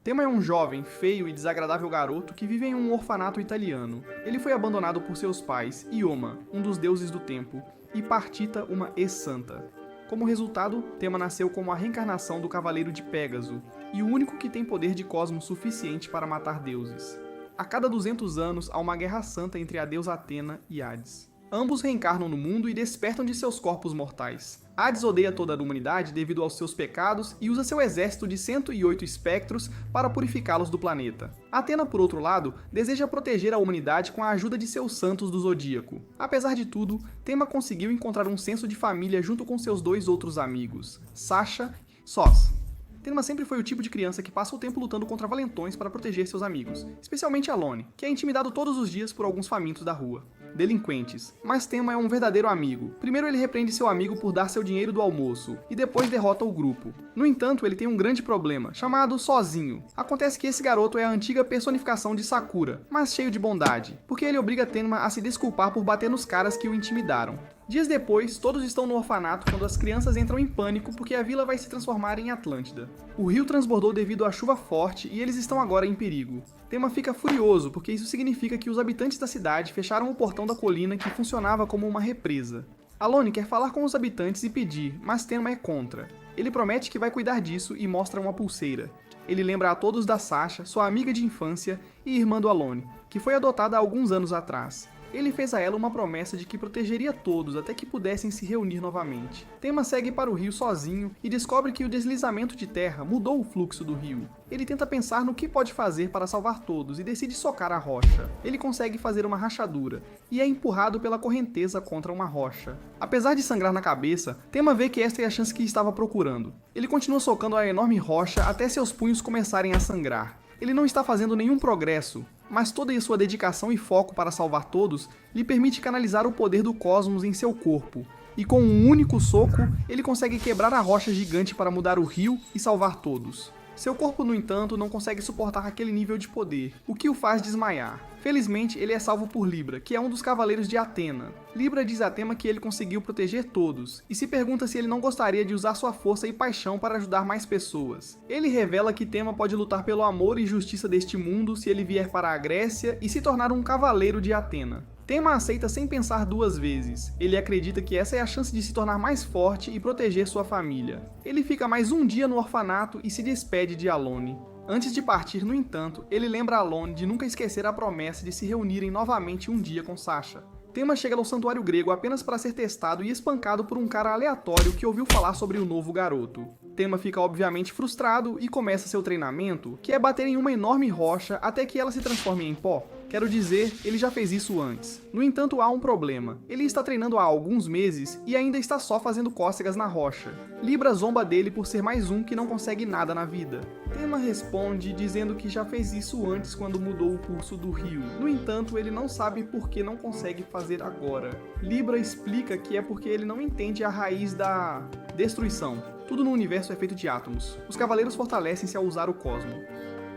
Tema é um jovem, feio e desagradável garoto que vive em um orfanato italiano. Ele foi abandonado por seus pais, Ioma, um dos deuses do tempo, e Partita, uma ex-santa. Como resultado, Tema nasceu como a reencarnação do Cavaleiro de Pégaso, e o único que tem poder de cosmos suficiente para matar deuses. A cada 200 anos há uma guerra santa entre a deusa Atena e Hades. Ambos reencarnam no mundo e despertam de seus corpos mortais. Hades odeia toda a humanidade devido aos seus pecados e usa seu exército de 108 espectros para purificá-los do planeta. Atena, por outro lado, deseja proteger a humanidade com a ajuda de seus santos do Zodíaco. Apesar de tudo, Tema conseguiu encontrar um senso de família junto com seus dois outros amigos, Sasha e Sos. Tenma sempre foi o tipo de criança que passa o tempo lutando contra valentões para proteger seus amigos, especialmente Alone, que é intimidado todos os dias por alguns famintos da rua. Delinquentes. Mas Tenma é um verdadeiro amigo. Primeiro ele repreende seu amigo por dar seu dinheiro do almoço, e depois derrota o grupo. No entanto, ele tem um grande problema, chamado Sozinho. Acontece que esse garoto é a antiga personificação de Sakura, mas cheio de bondade, porque ele obriga Tenma a se desculpar por bater nos caras que o intimidaram. Dias depois, todos estão no orfanato quando as crianças entram em pânico porque a vila vai se transformar em Atlântida. O rio transbordou devido à chuva forte e eles estão agora em perigo. Tema fica furioso porque isso significa que os habitantes da cidade fecharam o portão da colina que funcionava como uma represa. Alone quer falar com os habitantes e pedir, mas Tenma é contra. Ele promete que vai cuidar disso e mostra uma pulseira. Ele lembra a todos da Sasha, sua amiga de infância e irmã do Alone, que foi adotada há alguns anos atrás. Ele fez a ela uma promessa de que protegeria todos até que pudessem se reunir novamente. Tenma segue para o rio sozinho e descobre que o deslizamento de terra mudou o fluxo do rio. Ele tenta pensar no que pode fazer para salvar todos e decide socar a rocha. Ele consegue fazer uma rachadura e é empurrado pela correnteza contra uma rocha. Apesar de sangrar na cabeça, Tenma vê que esta é a chance que estava procurando. Ele continua socando a enorme rocha até seus punhos começarem a sangrar. Ele não está fazendo nenhum progresso, mas toda a sua dedicação e foco para salvar todos lhe permite canalizar o poder do cosmos em seu corpo. E com um único soco, ele consegue quebrar a rocha gigante para mudar o rio e salvar todos. Seu corpo, no entanto, não consegue suportar aquele nível de poder, o que o faz desmaiar. Felizmente, ele é salvo por Libra, que é um dos cavaleiros de Atena. Libra diz a Tenma que ele conseguiu proteger todos, e se pergunta se ele não gostaria de usar sua força e paixão para ajudar mais pessoas. Ele revela que Tenma pode lutar pelo amor e justiça deste mundo se ele vier para a Grécia e se tornar um cavaleiro de Atena. Tenma aceita sem pensar duas vezes. Ele acredita que essa é a chance de se tornar mais forte e proteger sua família. Ele fica mais um dia no orfanato e se despede de Alone. Antes de partir, no entanto, ele lembra Alone de nunca esquecer a promessa de se reunirem novamente um dia com Sasha. Tenma chega ao santuário grego apenas para ser testado e espancado por um cara aleatório que ouviu falar sobre o novo garoto. Tenma fica obviamente frustrado e começa seu treinamento, que é bater em uma enorme rocha até que ela se transforme em pó. Quero dizer, ele já fez isso antes. No entanto, há um problema. Ele está treinando há alguns meses e ainda está só fazendo cócegas na rocha. Libra zomba dele por ser mais um que não consegue nada na vida. Tenma responde dizendo que já fez isso antes quando mudou o curso do rio. No entanto, ele não sabe por que não consegue fazer agora. Libra explica que é porque ele não entende a raiz da destruição. Tudo no universo é feito de átomos. Os cavaleiros fortalecem-se ao usar o cosmo.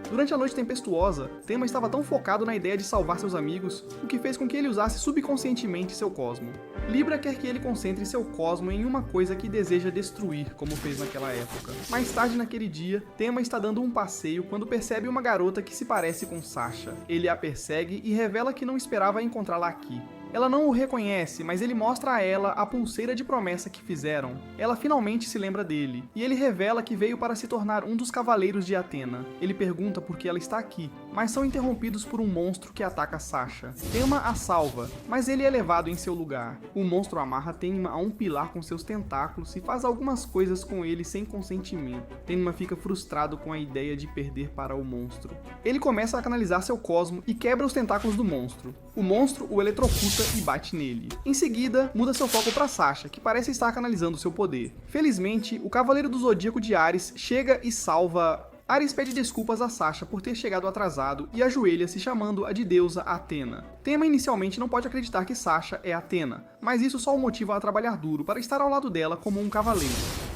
Durante a noite tempestuosa, Tenma estava tão focado na ideia de salvar seus amigos, o que fez com que ele usasse subconscientemente seu cosmo. Libra quer que ele concentre seu cosmo em uma coisa que deseja destruir, como fez naquela época. Mais tarde naquele dia, Tenma está dando um passeio quando percebe uma garota que se parece com Sasha. Ele a persegue e revela que não esperava encontrá-la aqui. Ela não o reconhece, mas ele mostra a ela a pulseira de promessa que fizeram. Ela finalmente se lembra dele, e ele revela que veio para se tornar um dos cavaleiros de Atena. Ele pergunta por que ela está aqui, mas são interrompidos por um monstro que ataca Sasha. Tenma a salva, mas ele é levado em seu lugar. O monstro amarra Tenma a um pilar com seus tentáculos e faz algumas coisas com ele sem consentimento. Tenma fica frustrado com a ideia de perder para o monstro. Ele começa a canalizar seu cosmo e quebra os tentáculos do monstro. O monstro o eletrocuta e bate nele. Em seguida, muda seu foco para Sasha, que parece estar canalizando seu poder. Felizmente, o Cavaleiro do Zodíaco de Ares chega e salva. Ares pede desculpas a Sasha por ter chegado atrasado e ajoelha-se chamando-a de deusa Atena. Tenma inicialmente não pode acreditar que Sasha é Atena, mas isso só o motiva a trabalhar duro para estar ao lado dela como um cavaleiro.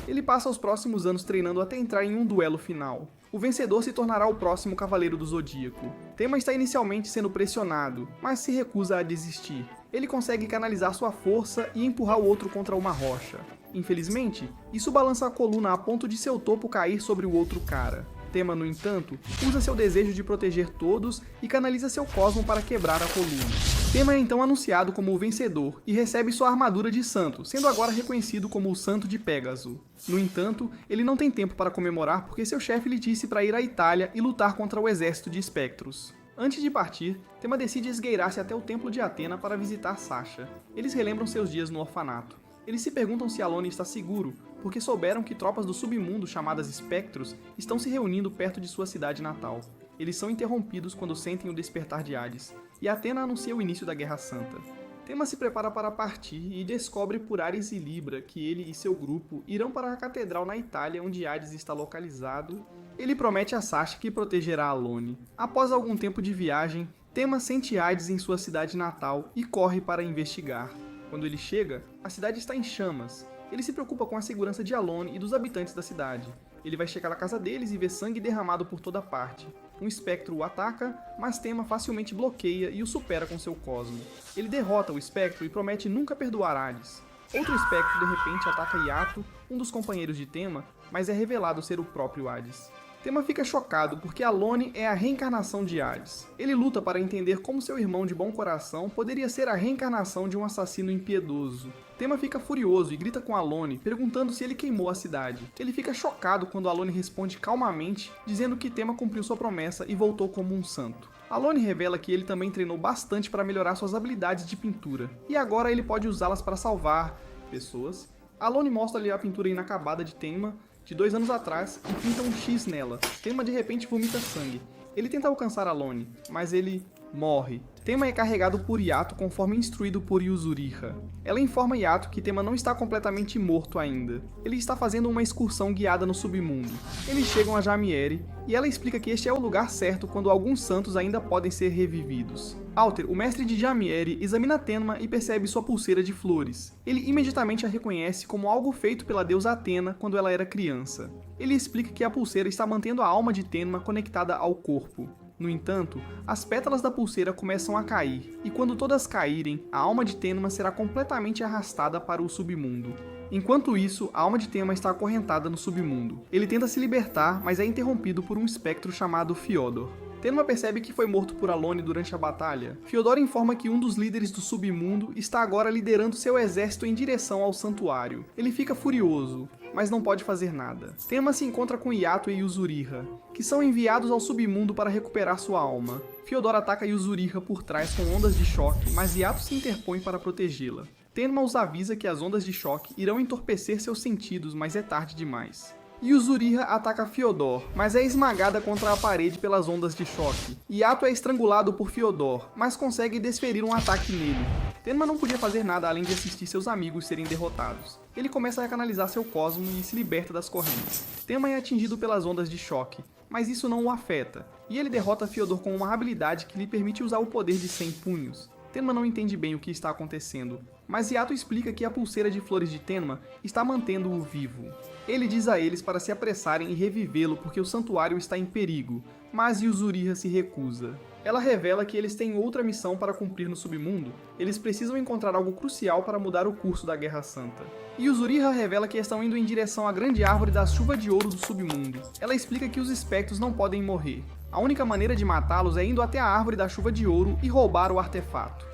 Ele passa os próximos anos treinando até entrar em um duelo final. O vencedor se tornará o próximo Cavaleiro do Zodíaco. Tenma está inicialmente sendo pressionado, mas se recusa a desistir. Ele consegue canalizar sua força e empurrar o outro contra uma rocha. Infelizmente, isso balança a coluna a ponto de seu topo cair sobre o outro cara. Tema, no entanto, usa seu desejo de proteger todos e canaliza seu cosmo para quebrar a coluna. Tema é então anunciado como o vencedor e recebe sua armadura de santo, sendo agora reconhecido como o Santo de Pégaso. No entanto, ele não tem tempo para comemorar porque seu chefe lhe disse para ir à Itália e lutar contra o exército de espectros. Antes de partir, Tema decide esgueirar-se até o templo de Atena para visitar Sasha. Eles relembram seus dias no orfanato. Eles se perguntam se Alone está seguro, porque souberam que tropas do submundo chamadas espectros estão se reunindo perto de sua cidade natal. Eles são interrompidos quando sentem o despertar de Hades, e Atena anuncia o início da Guerra Santa. Tema se prepara para partir e descobre por Ares e Libra que ele e seu grupo irão para a catedral na Itália onde Hades está localizado. Ele promete a Sasha que protegerá Alone. Após algum tempo de viagem, Tema sente Hades em sua cidade natal e corre para investigar. Quando ele chega, a cidade está em chamas. Ele se preocupa com a segurança de Alone e dos habitantes da cidade. Ele vai checar a casa deles e vê sangue derramado por toda parte. Um espectro o ataca, mas Tema facilmente bloqueia e o supera com seu cosmo. Ele derrota o espectro e promete nunca perdoar Hades. Outro espectro de repente ataca Yato, um dos companheiros de Tema, mas é revelado ser o próprio Hades. Tema fica chocado porque Alone é a reencarnação de Hades. Ele luta para entender como seu irmão de bom coração poderia ser a reencarnação de um assassino impiedoso. Tema fica furioso e grita com Alone, perguntando se ele queimou a cidade. Ele fica chocado quando Alone responde calmamente, dizendo que Tema cumpriu sua promessa e voltou como um santo. Alone revela que ele também treinou bastante para melhorar suas habilidades de pintura, e agora ele pode usá-las para salvar pessoas. Alone mostra-lhe a pintura inacabada de Tema, de 2 anos atrás, e pinta um X nela. Tema de repente vomita sangue. Ele tenta alcançar Alone, mas ele morre. Tema é carregado por Yato conforme instruído por Yuzuriha. Ela informa Yato que Tema não está completamente morto ainda. Ele está fazendo uma excursão guiada no submundo. Eles chegam a Jamieri e ela explica que este é o lugar certo quando alguns santos ainda podem ser revividos. Alter, o mestre de Jamieri, examina Tema e percebe sua pulseira de flores. Ele imediatamente a reconhece como algo feito pela deusa Atena quando ela era criança. Ele explica que a pulseira está mantendo a alma de Tema conectada ao corpo. No entanto, as pétalas da pulseira começam a cair, e quando todas caírem, a alma de Tenma será completamente arrastada para o submundo. Enquanto isso, a alma de Tenma está acorrentada no submundo. Ele tenta se libertar, mas é interrompido por um espectro chamado Fyodor. Tenma percebe que foi morto por Alone durante a batalha. Fyodor informa que um dos líderes do submundo está agora liderando seu exército em direção ao santuário. Ele fica furioso, mas não pode fazer nada. Tenma se encontra com Yato e Yuzuriha, que são enviados ao submundo para recuperar sua alma. Fyodor ataca Yuzuriha por trás com ondas de choque, mas Yato se interpõe para protegê-la. Tenma os avisa que as ondas de choque irão entorpecer seus sentidos, mas é tarde demais. Yuzuriha ataca Fyodor, mas é esmagada contra a parede pelas ondas de choque. Yato é estrangulado por Fyodor, mas consegue desferir um ataque nele. Tenma não podia fazer nada além de assistir seus amigos serem derrotados. Ele começa a canalizar seu cosmo e se liberta das correntes. Tenma é atingido pelas ondas de choque, mas isso não o afeta, e ele derrota Fyodor com uma habilidade que lhe permite usar o poder de 100 punhos. Tenma não entende bem o que está acontecendo, mas Yato explica que a pulseira de flores de Tenma está mantendo-o vivo. Ele diz a eles para se apressarem e revivê-lo porque o santuário está em perigo, mas Yuzuriha se recusa. Ela revela que eles têm outra missão para cumprir no submundo. Eles precisam encontrar algo crucial para mudar o curso da Guerra Santa. Yuzuriha revela que estão indo em direção à grande árvore da chuva de ouro do submundo. Ela explica que os espectros não podem morrer. A única maneira de matá-los é indo até a árvore da chuva de ouro e roubar o artefato.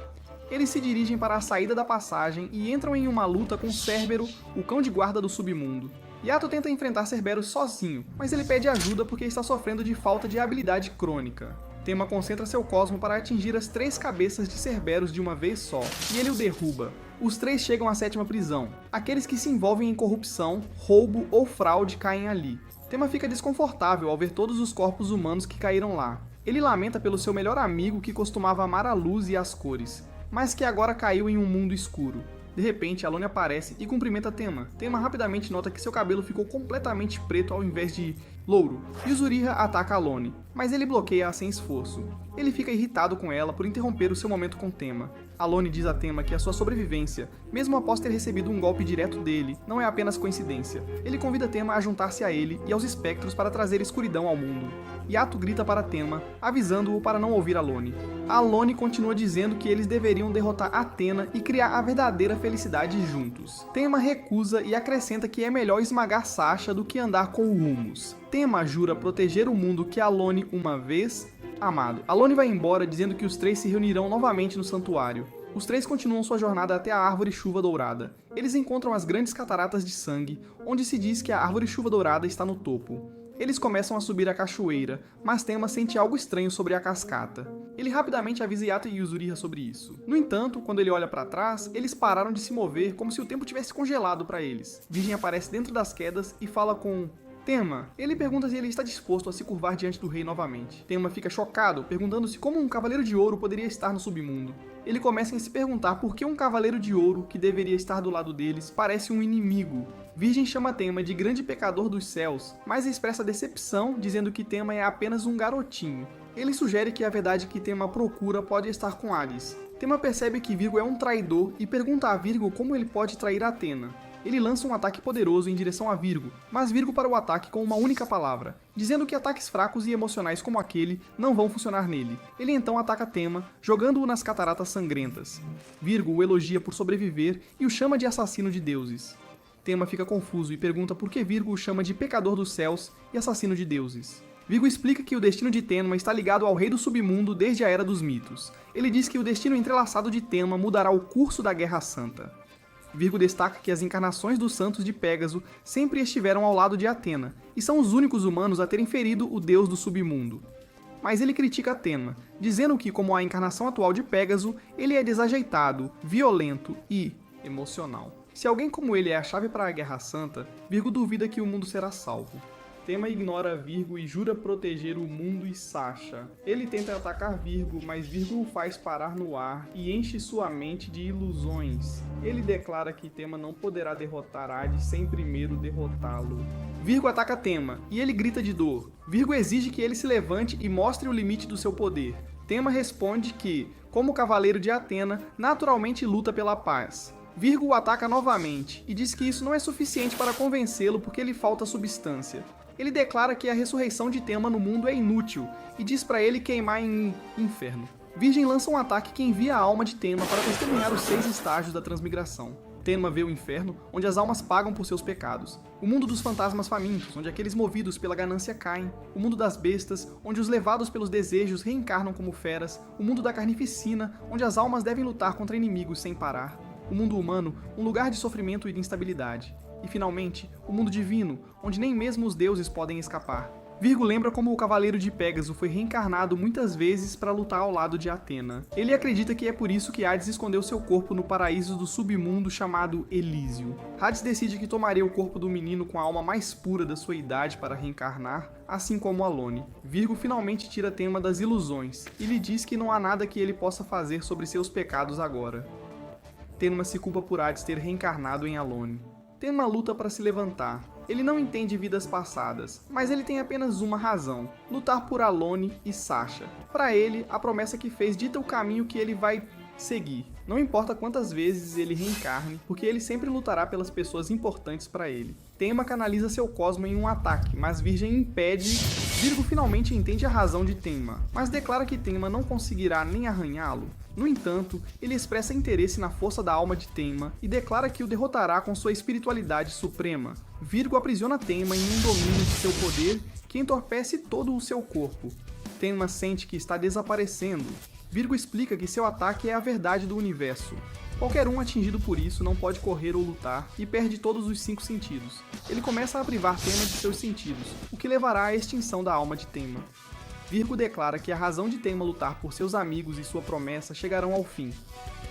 Eles se dirigem para a saída da passagem e entram em uma luta com Cerbero, o cão de guarda do submundo. Yato tenta enfrentar Cerberus sozinho, mas ele pede ajuda porque está sofrendo de falta de habilidade crônica. Tenma concentra seu cosmo para atingir as 3 cabeças de Cerberus de uma vez só, e ele o derruba. Os 3 chegam à 7ª prisão. Aqueles que se envolvem em corrupção, roubo ou fraude caem ali. Tenma fica desconfortável ao ver todos os corpos humanos que caíram lá. Ele lamenta pelo seu melhor amigo que costumava amar a luz e as cores, mas que agora caiu em um mundo escuro. De repente, Alone aparece e cumprimenta Tenma. Tenma rapidamente nota que seu cabelo ficou completamente preto ao invés de louro. Yuzuriha ataca Alone, mas ele bloqueia-a sem esforço. Ele fica irritado com ela por interromper o seu momento com Tenma. Alone diz a Tenma que a sua sobrevivência, mesmo após ter recebido um golpe direto dele, não é apenas coincidência. Ele convida Tenma a juntar-se a ele e aos espectros para trazer escuridão ao mundo. Yato grita para Tenma, avisando-o para não ouvir Alone. Alone continua dizendo que eles deveriam derrotar Athena e criar a verdadeira felicidade juntos. Tenma recusa e acrescenta que é melhor esmagar Sasha do que andar com o Hummus. Tenma jura proteger o mundo que Alone uma vez amado. Alone vai embora dizendo que os três se reunirão novamente no santuário. Os três continuam sua jornada até a Árvore Chuva Dourada. Eles encontram as grandes cataratas de sangue, onde se diz que a Árvore Chuva Dourada está no topo. Eles começam a subir a cachoeira, mas Tenma sente algo estranho sobre a cascata. Ele rapidamente avisa Yato e Yuzuriha sobre isso. No entanto, quando ele olha para trás, eles pararam de se mover como se o tempo tivesse congelado para eles. Virgem aparece dentro das quedas e fala com Tenma. Ele pergunta se ele está disposto a se curvar diante do rei novamente. Tenma fica chocado, perguntando-se como um cavaleiro de ouro poderia estar no submundo. Ele começa a se perguntar por que um cavaleiro de ouro, que deveria estar do lado deles, parece um inimigo. Virgem chama Tenma de grande pecador dos céus, mas expressa decepção, dizendo que Tenma é apenas um garotinho. Ele sugere que a verdade que Tenma procura pode estar com Hades. Tenma percebe que Virgo é um traidor e pergunta a Virgo como ele pode trair Athena. Ele lança um ataque poderoso em direção a Virgo, mas Virgo para o ataque com uma única palavra, dizendo que ataques fracos e emocionais como aquele não vão funcionar nele. Ele então ataca Tenma, jogando-o nas cataratas sangrentas. Virgo o elogia por sobreviver e o chama de assassino de deuses. Tenma fica confuso e pergunta por que Virgo o chama de pecador dos céus e assassino de deuses. Virgo explica que o destino de Tenma está ligado ao rei do submundo desde a Era dos Mitos. Ele diz que o destino entrelaçado de Tenma mudará o curso da Guerra Santa. Virgo destaca que as encarnações dos santos de Pégaso sempre estiveram ao lado de Athena, e são os únicos humanos a terem ferido o deus do submundo. Mas ele critica Tenma, dizendo que, como a encarnação atual de Pégaso, ele é desajeitado, violento e emocional. Se alguém como ele é a chave para a Guerra Santa, Virgo duvida que o mundo será salvo. Tenma ignora Virgo e jura proteger o mundo e Sasha. Ele tenta atacar Virgo, mas Virgo o faz parar no ar e enche sua mente de ilusões. Ele declara que Tenma não poderá derrotar Hades sem primeiro derrotá-lo. Virgo ataca Tenma, e ele grita de dor. Virgo exige que ele se levante e mostre o limite do seu poder. Tenma responde que, como cavaleiro de Athena, naturalmente luta pela paz. Virgo o ataca novamente, e diz que isso não é suficiente para convencê-lo porque lhe falta substância. Ele declara que a ressurreição de Tenma no mundo é inútil, e diz para ele queimar em inferno. Virgem lança um ataque que envia a alma de Tenma para testemunhar os 6 estágios da transmigração. Tenma vê o inferno, onde as almas pagam por seus pecados. O mundo dos fantasmas famintos, onde aqueles movidos pela ganância caem. O mundo das bestas, onde os levados pelos desejos reencarnam como feras. O mundo da carnificina, onde as almas devem lutar contra inimigos sem parar. O mundo humano, um lugar de sofrimento e de instabilidade. E, finalmente, o mundo divino, onde nem mesmo os deuses podem escapar. Virgo lembra como o Cavaleiro de Pégaso foi reencarnado muitas vezes para lutar ao lado de Athena. Ele acredita que é por isso que Hades escondeu seu corpo no paraíso do submundo chamado Elísio. Hades decide que tomaria o corpo do menino com a alma mais pura da sua idade para reencarnar, assim como Alone. Virgo finalmente tira Tenma das ilusões e lhe diz que não há nada que ele possa fazer sobre seus pecados agora. Tenma se culpa por Hades ter reencarnado em Alone. Tenma luta para se levantar. Ele não entende vidas passadas, mas ele tem apenas uma razão: lutar por Alone e Sasha. Para ele, a promessa que fez dita o caminho que ele vai seguir. Não importa quantas vezes ele reencarne, porque ele sempre lutará pelas pessoas importantes para ele. Tenma canaliza seu cosmo em um ataque, mas Virgem impede. Virgo finalmente entende a razão de Tenma, mas declara que Tenma não conseguirá nem arranhá-lo. No entanto, ele expressa interesse na força da alma de Tenma e declara que o derrotará com sua espiritualidade suprema. Virgo aprisiona Tenma em um domínio de seu poder que entorpece todo o seu corpo. Tenma sente que está desaparecendo. Virgo explica que seu ataque é a verdade do universo. Qualquer um atingido por isso não pode correr ou lutar e perde todos os 5 sentidos. Ele começa a privar Tenma de seus sentidos, o que levará à extinção da alma de Tenma. Virgo declara que a razão de Tenma lutar por seus amigos e sua promessa chegarão ao fim.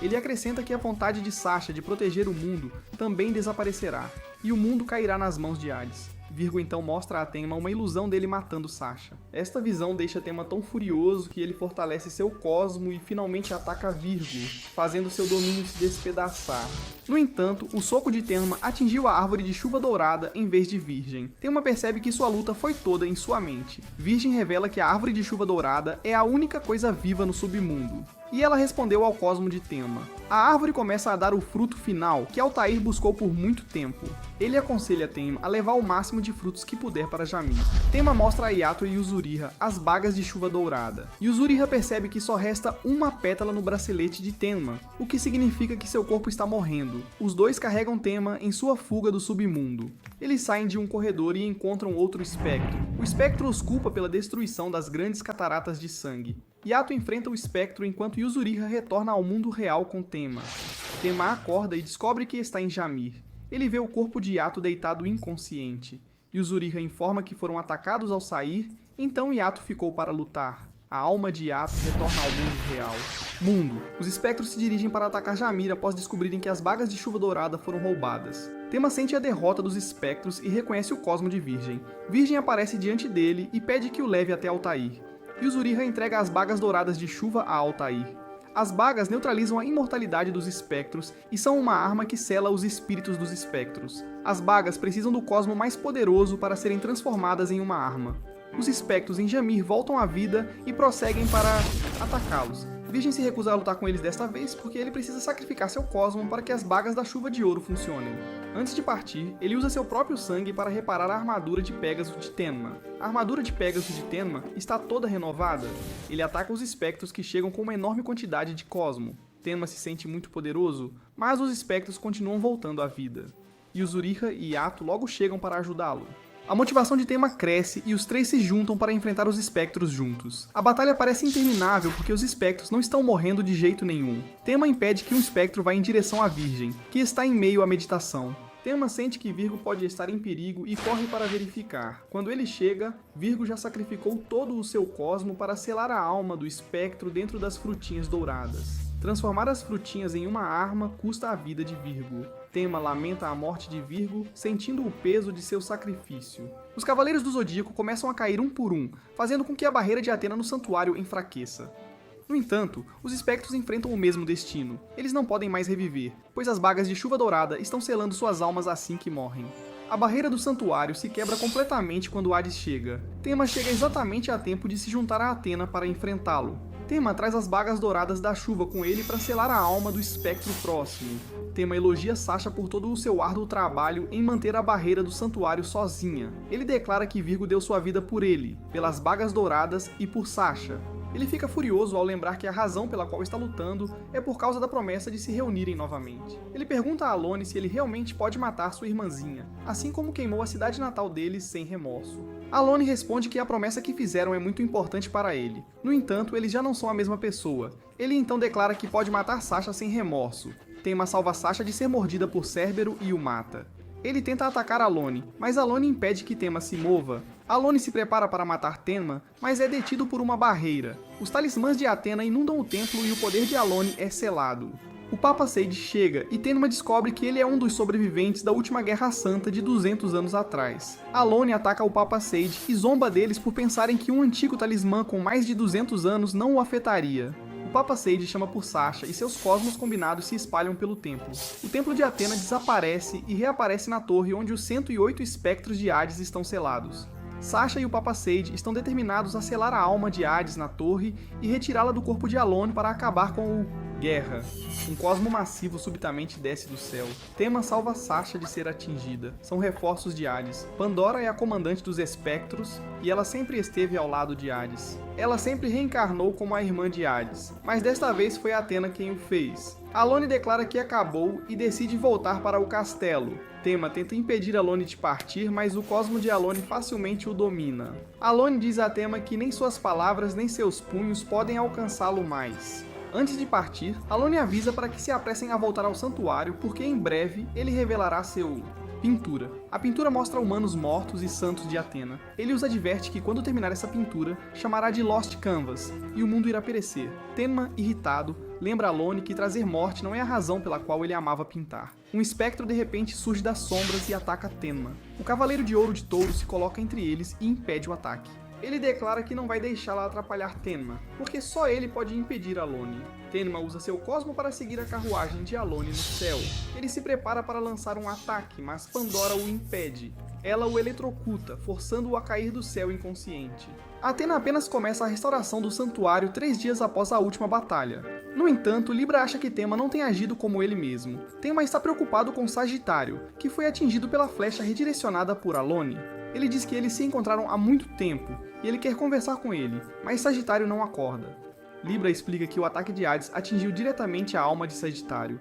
Ele acrescenta que a vontade de Sasha de proteger o mundo também desaparecerá, e o mundo cairá nas mãos de Hades. Virgo então mostra a Tenma uma ilusão dele matando Sasha. Esta visão deixa Tenma tão furioso que ele fortalece seu cosmo e finalmente ataca Virgo, fazendo seu domínio se despedaçar. No entanto, o soco de Tenma atingiu a árvore de chuva dourada em vez de Virgem. Tenma percebe que sua luta foi toda em sua mente. Virgem revela que a árvore de chuva dourada é a única coisa viva no submundo. e ela respondeu ao cosmo de Tenma. A árvore começa a dar o fruto final que Altair buscou por muito tempo. Ele aconselha Tenma a levar o máximo de frutos que puder para Jamir. Tenma mostra a Yato e Yuzuriha as bagas de chuva dourada. Yuzuriha percebe que só resta uma pétala no bracelete de Tenma, o que significa que seu corpo está morrendo. Os dois carregam Tenma em sua fuga do submundo. Eles saem de um corredor e encontram outro espectro. O espectro os culpa pela destruição das grandes cataratas de sangue. Yato enfrenta o espectro enquanto Yuzuriha retorna ao mundo real com Tenma. Tenma acorda e descobre que está em Jamir. Ele vê o corpo de Yato deitado inconsciente. Yuzuriha informa que foram atacados ao sair, então Yato ficou para lutar. A alma de Yato retorna ao mundo real. Mundo. Os espectros se dirigem para atacar Jamir após descobrirem que as bagas de chuva dourada foram roubadas. Tenma sente a derrota dos espectros e reconhece o cosmo de Virgem. Virgem aparece diante dele e pede que o leve até Altair. Yuzuriha entrega as bagas douradas de chuva a Altair. As bagas neutralizam a imortalidade dos espectros e são uma arma que sela os espíritos dos espectros. As bagas precisam do cosmo mais poderoso para serem transformadas em uma arma. Os espectros em Jamir voltam à vida e prosseguem para atacá-los. Virgem se recusa a lutar com eles desta vez porque ele precisa sacrificar seu cosmo para que as bagas da chuva de ouro funcionem. Antes de partir, ele usa seu próprio sangue para reparar a armadura de Pégaso de Tenma. A armadura de Pégaso de Tenma está toda renovada. Ele ataca os espectros que chegam com uma enorme quantidade de cosmo. Tenma se sente muito poderoso, mas os espectros continuam voltando à vida. Yuzuriha e Yato logo chegam para ajudá-lo. A motivação de Tenma cresce e os três se juntam para enfrentar os espectros juntos. A batalha parece interminável porque os espectros não estão morrendo de jeito nenhum. Tenma impede que um espectro vá em direção à Virgem, que está em meio à meditação. Tenma sente que Virgo pode estar em perigo e corre para verificar. Quando ele chega, Virgo já sacrificou todo o seu cosmo para selar a alma do espectro dentro das frutinhas douradas. Transformar as frutinhas em uma arma custa a vida de Virgo. Tenma lamenta a morte de Virgo, sentindo o peso de seu sacrifício. Os Cavaleiros do Zodíaco começam a cair um por um, fazendo com que a barreira de Atena no santuário enfraqueça. No entanto, os espectros enfrentam o mesmo destino. Eles não podem mais reviver, pois as bagas de chuva dourada estão selando suas almas assim que morrem. A barreira do santuário se quebra completamente quando Hades chega. Tenma chega exatamente a tempo de se juntar a Atena para enfrentá-lo. Tenma traz as bagas douradas da chuva com ele para selar a alma do espectro próximo. Tenma elogia Sasha por todo o seu árduo trabalho em manter a barreira do santuário sozinha. Ele declara que Virgo deu sua vida por ele, pelas bagas douradas e por Sasha. Ele fica furioso ao lembrar que a razão pela qual está lutando é por causa da promessa de se reunirem novamente. Ele pergunta a Alone se ele realmente pode matar sua irmãzinha, assim como queimou a cidade natal deles sem remorso. Alone responde que a promessa que fizeram é muito importante para ele. No entanto, eles já não são a mesma pessoa. Ele então declara que pode matar Sasha sem remorso. Tenma salva Sasha de ser mordida por Cérbero e o mata. Ele tenta atacar Alone, mas Alone impede que Tenma se mova. Alone se prepara para matar Tenma, mas é detido por uma barreira. Os talismãs de Atena inundam o templo e o poder de Alone é selado. O Papa Sage chega e Tenma descobre que ele é um dos sobreviventes da última Guerra Santa de 200 anos atrás. Alone ataca o Papa Sage e zomba deles por pensarem que um antigo talismã com mais de 200 anos não o afetaria. O Papa Sage chama por Sasha e seus cosmos combinados se espalham pelo templo. O templo de Atena desaparece e reaparece na torre onde os 108 espectros de Hades estão selados. Sasha e o Papa Sage estão determinados a selar a alma de Hades na torre e retirá-la do corpo de Alone para acabar com o Guerra. Um cosmo massivo subitamente desce do céu. Tenma salva Sasha de ser atingida. São reforços de Hades. Pandora é a comandante dos espectros e ela sempre esteve ao lado de Hades. Ela sempre reencarnou como a irmã de Hades, mas desta vez foi Atena quem o fez. Alone declara que acabou e decide voltar para o castelo. Tenma tenta impedir Alone de partir, mas o cosmo de Alone facilmente o domina. Alone diz a Tenma que nem suas palavras nem seus punhos podem alcançá-lo mais. Antes de partir, Alone avisa para que se apressem a voltar ao santuário, porque em breve ele revelará seu pintura. A pintura mostra humanos mortos e santos de Atena. Ele os adverte que quando terminar essa pintura, chamará de Lost Canvas, e o mundo irá perecer. Tenma, irritado, lembra Alone que trazer morte não é a razão pela qual ele amava pintar. Um espectro de repente surge das sombras e ataca Tenma. O Cavaleiro de Ouro de Touro se coloca entre eles e impede o ataque. Ele declara que não vai deixá-la atrapalhar Tenma, porque só ele pode impedir Alone. Tenma usa seu cosmo para seguir a carruagem de Alone no céu. Ele se prepara para lançar um ataque, mas Pandora o impede. Ela o eletrocuta, forçando-o a cair do céu inconsciente. Athena apenas começa a restauração do santuário 3 dias após a última batalha. No entanto, Libra acha que Tema não tem agido como ele mesmo. Tema está preocupado com Sagitário, que foi atingido pela flecha redirecionada por Alone. Ele diz que eles se encontraram há muito tempo, e ele quer conversar com ele, mas Sagitário não acorda. Libra explica que o ataque de Hades atingiu diretamente a alma de Sagitário.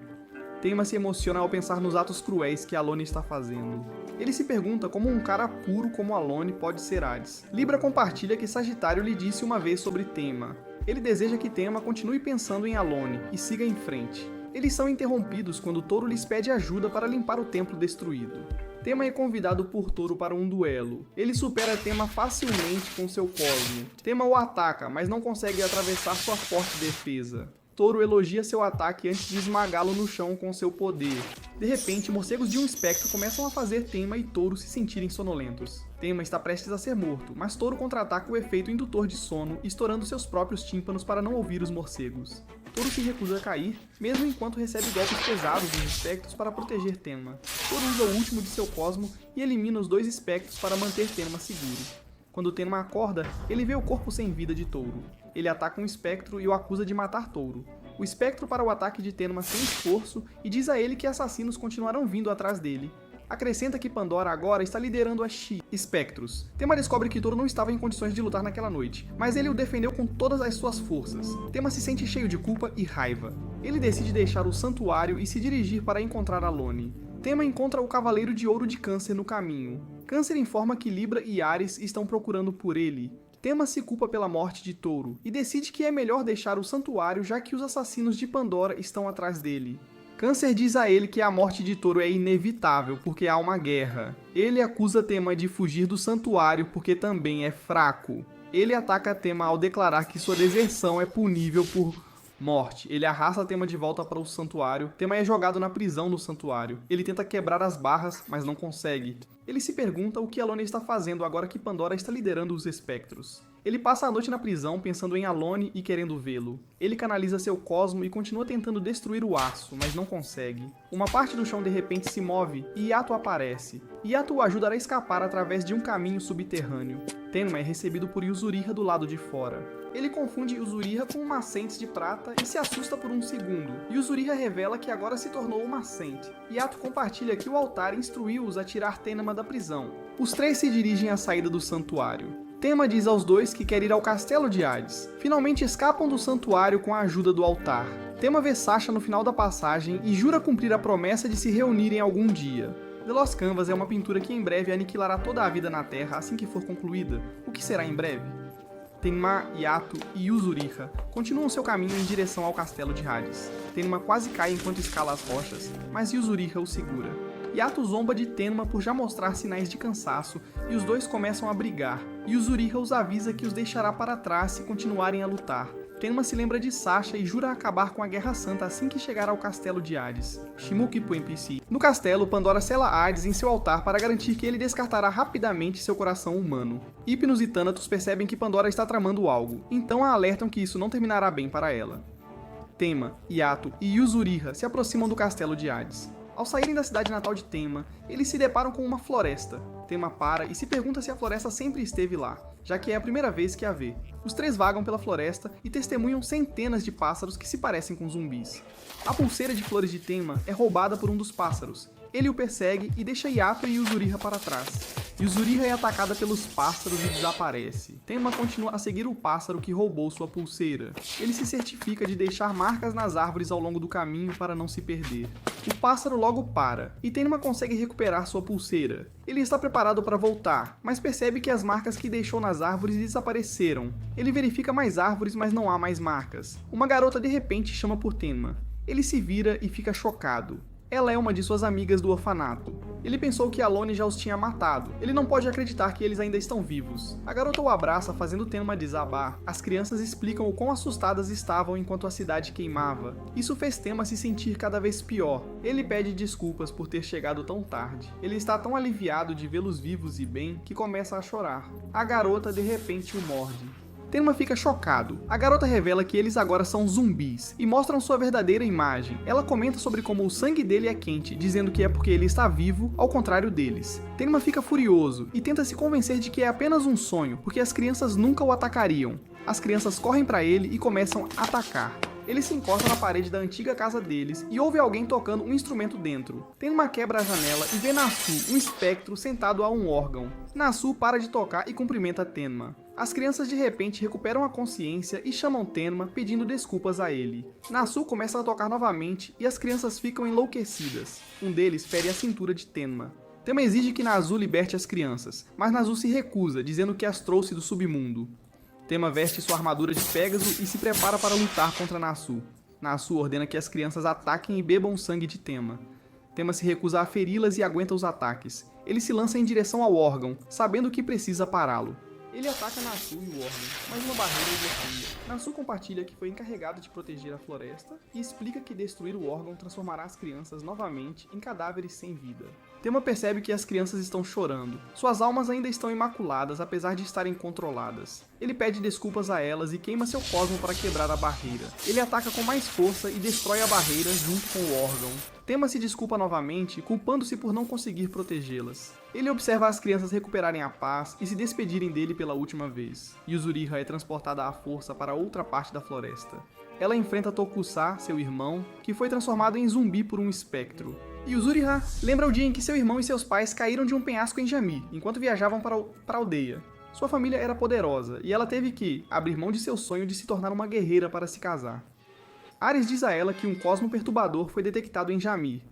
Tema se emociona ao pensar nos atos cruéis que Alone está fazendo. Ele se pergunta como um cara puro como Alone pode ser Hades. Libra compartilha que Sagitário lhe disse uma vez sobre Tema. Ele deseja que Tema continue pensando em Alone e siga em frente. Eles são interrompidos quando Touro lhes pede ajuda para limpar o templo destruído. Tema é convidado por Touro para um duelo. Ele supera Tema facilmente com seu cosmo. Tema o ataca, mas não consegue atravessar sua forte defesa. Touro elogia seu ataque antes de esmagá-lo no chão com seu poder. De repente, morcegos de um espectro começam a fazer Tema e Touro se sentirem sonolentos. Tema está prestes a ser morto, mas Touro contra-ataca o efeito indutor de sono, estourando seus próprios tímpanos para não ouvir os morcegos. Touro se recusa a cair, mesmo enquanto recebe golpes pesados dos espectros para proteger Tema. Touro usa o último de seu cosmo e elimina os 2 espectros para manter Tema seguro. Quando Tema acorda, ele vê o corpo sem vida de Touro. Ele ataca um espectro e o acusa de matar Touro. O espectro para o ataque de Tenma sem esforço e diz a ele que assassinos continuarão vindo atrás dele. Acrescenta que Pandora agora está liderando a Espectros. Tenma descobre que Touro não estava em condições de lutar naquela noite, mas ele o defendeu com todas as suas forças. Tenma se sente cheio de culpa e raiva. Ele decide deixar o santuário e se dirigir para encontrar Alone. Tenma encontra o Cavaleiro de Ouro de Câncer no caminho. Câncer informa que Libra e Ares estão procurando por ele. Tenma se culpa pela morte de Touro e decide que é melhor deixar o santuário já que os assassinos de Pandora estão atrás dele. Câncer diz a ele que a morte de Touro é inevitável porque há uma guerra. Ele acusa Tenma de fugir do santuário porque também é fraco. Ele ataca Tenma ao declarar que sua deserção é punível por morte. Ele arrasta Tenma de volta para o santuário. Tenma é jogado na prisão no santuário. Ele tenta quebrar as barras, mas não consegue. Ele se pergunta o que Alone está fazendo agora que Pandora está liderando os espectros. Ele passa a noite na prisão pensando em Alone e querendo vê-lo. Ele canaliza seu cosmo e continua tentando destruir o aço, mas não consegue. Uma parte do chão de repente se move e Yato aparece. Yato o ajudará a escapar através de um caminho subterrâneo. Tenma é recebido por Yuzuriha do lado de fora. Ele confunde Yuzuriha com uma Ascente de prata e se assusta por um segundo. Yuzuriha revela que agora se tornou uma Ascente. Yato compartilha que o altar instruiu-os a tirar Tenma da prisão. Os 3 se dirigem à saída do santuário. Tenma diz aos 2 que quer ir ao castelo de Hades. Finalmente escapam do santuário com a ajuda do altar. Tenma vê Sasha no final da passagem e jura cumprir a promessa de se reunirem algum dia. The Lost Canvas é uma pintura que em breve aniquilará toda a vida na Terra assim que for concluída. O que será em breve? Tenma, Yato e Yuzuriha continuam seu caminho em direção ao castelo de Hades. Tenma quase cai enquanto escala as rochas, mas Yuzuriha o segura. Yato zomba de Tenma por já mostrar sinais de cansaço e os 2 começam a brigar. Yuzuriha os avisa que os deixará para trás se continuarem a lutar. Tenma se lembra de Sasha e jura acabar com a Guerra Santa assim que chegar ao castelo de Hades. Shimukipo NPC. No castelo, Pandora sela Hades em seu altar para garantir que ele descartará rapidamente seu coração humano. Hypnos e Thanatos percebem que Pandora está tramando algo, então a alertam que isso não terminará bem para ela. Tenma, Yato e Yuzuriha se aproximam do castelo de Hades. Ao saírem da cidade natal de Tenma, eles se deparam com uma floresta. Tenma para e se pergunta se a floresta sempre esteve lá, já que é a primeira vez que a vê. Os 3 vagam pela floresta e testemunham centenas de pássaros que se parecem com zumbis. A pulseira de flores de Tenma é roubada por um dos pássaros. Ele o persegue e deixa Yato e Yuzuriha para trás. Yuzuriha é atacada pelos pássaros e desaparece. Tenma continua a seguir o pássaro que roubou sua pulseira. Ele se certifica de deixar marcas nas árvores ao longo do caminho para não se perder. O pássaro logo para, e Tenma consegue recuperar sua pulseira. Ele está preparado para voltar, mas percebe que as marcas que deixou nas árvores desapareceram. Ele verifica mais árvores, mas não há mais marcas. Uma garota de repente chama por Tenma. Ele se vira e fica chocado. Ela é uma de suas amigas do orfanato. Ele pensou que Alone já os tinha matado. Ele não pode acreditar que eles ainda estão vivos. A garota o abraça, fazendo Tenma desabar. As crianças explicam o quão assustadas estavam enquanto a cidade queimava. Isso fez Tenma se sentir cada vez pior. Ele pede desculpas por ter chegado tão tarde. Ele está tão aliviado de vê-los vivos e bem que começa a chorar. A garota de repente o morde. Tenma fica chocado. A garota revela que eles agora são zumbis e mostram sua verdadeira imagem. Ela comenta sobre como o sangue dele é quente, dizendo que é porque ele está vivo, ao contrário deles. Tenma fica furioso e tenta se convencer de que é apenas um sonho, porque as crianças nunca o atacariam. As crianças correm para ele e começam a atacar. Ele se encosta na parede da antiga casa deles e ouve alguém tocando um instrumento dentro. Tenma quebra a janela e vê Nasu, um espectro, sentado a um órgão. Nasu para de tocar e cumprimenta Tenma. As crianças de repente recuperam a consciência e chamam Tenma, pedindo desculpas a ele. Nasu começa a tocar novamente e as crianças ficam enlouquecidas. Um deles fere a cintura de Tenma. Tenma exige que Nasu liberte as crianças, mas Nasu se recusa, dizendo que as trouxe do submundo. Tenma veste sua armadura de Pégaso e se prepara para lutar contra Nasu. Nasu ordena que as crianças ataquem e bebam o sangue de Tenma. Tenma se recusa a feri-las e aguenta os ataques. Ele se lança em direção ao órgão, sabendo que precisa pará-lo. Ele ataca Nasu e o órgão, mas uma barreira o bloqueia. Nasu compartilha que foi encarregado de proteger a floresta e explica que destruir o órgão transformará as crianças novamente em cadáveres sem vida. Tenma percebe que as crianças estão chorando. Suas almas ainda estão imaculadas, apesar de estarem controladas. Ele pede desculpas a elas e queima seu cosmo para quebrar a barreira. Ele ataca com mais força e destrói a barreira junto com o órgão. Tenma se desculpa novamente, culpando-se por não conseguir protegê-las. Ele observa as crianças recuperarem a paz e se despedirem dele pela última vez. Yuzuriha é transportada à força para outra parte da floresta. Ela enfrenta Tokusa, seu irmão, que foi transformado em zumbi por um espectro. Yuzuriha lembra o dia em que seu irmão e seus pais caíram de um penhasco em Jami, enquanto viajavam para a aldeia. Sua família era poderosa, e ela teve que abrir mão de seu sonho de se tornar uma guerreira para se casar. Ares diz a ela que um cosmo perturbador foi detectado em Jami.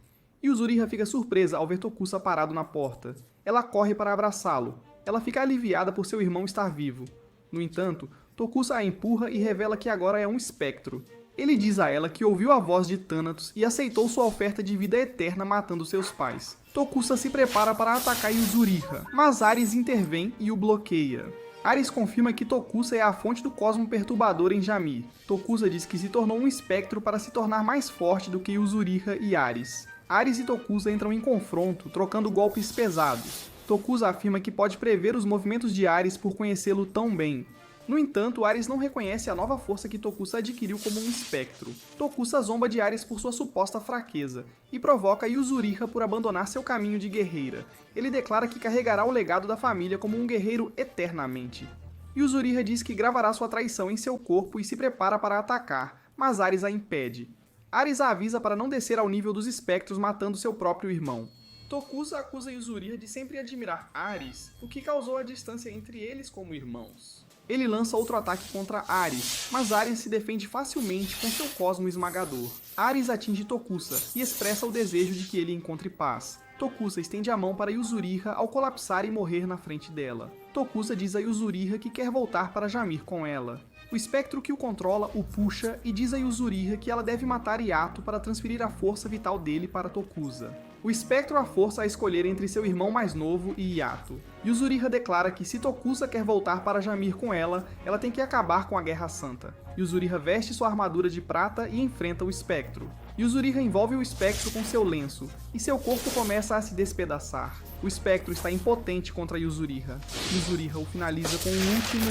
Yuzuriha fica surpresa ao ver Tokusa parado na porta. Ela corre para abraçá-lo. Ela fica aliviada por seu irmão estar vivo. No entanto, Tokusa a empurra e revela que agora é um espectro. Ele diz a ela que ouviu a voz de Thanatos e aceitou sua oferta de vida eterna matando seus pais. Tokusa se prepara para atacar Yuzuriha, mas Ares intervém e o bloqueia. Ares confirma que Tokusa é a fonte do cosmo perturbador em Jami. Tokusa diz que se tornou um espectro para se tornar mais forte do que Yuzuriha e Ares. Ares e Tokusa entram em confronto, trocando golpes pesados. Tokusa afirma que pode prever os movimentos de Ares por conhecê-lo tão bem. No entanto, Ares não reconhece a nova força que Tokusa adquiriu como um espectro. Tokusa zomba de Ares por sua suposta fraqueza, e provoca Yuzuriha por abandonar seu caminho de guerreira. Ele declara que carregará o legado da família como um guerreiro eternamente. Yuzuriha diz que gravará sua traição em seu corpo e se prepara para atacar, mas Ares a impede. Ares a avisa para não descer ao nível dos espectros matando seu próprio irmão. Tokusa acusa Yuzuriha de sempre admirar Ares, o que causou a distância entre eles como irmãos. Ele lança outro ataque contra Ares, mas Ares se defende facilmente com seu cosmo esmagador. Ares atinge Tokusa e expressa o desejo de que ele encontre paz. Tokusa estende a mão para Yuzuriha ao colapsar e morrer na frente dela. Tokusa diz a Yuzuriha que quer voltar para Jamir com ela. O espectro que o controla o puxa e diz a Yuzuriha que ela deve matar Yato para transferir a força vital dele para Tokusa. O espectro a força a escolher entre seu irmão mais novo e Yato. Yuzuriha declara que se Tokusa quer voltar para Jamir com ela tem que acabar com a Guerra Santa. Yuzuriha veste sua armadura de prata e enfrenta o espectro. Yuzuriha envolve o espectro com seu lenço, e seu corpo começa a se despedaçar. O espectro está impotente contra Yuzuriha. Yuzuriha o finaliza com um último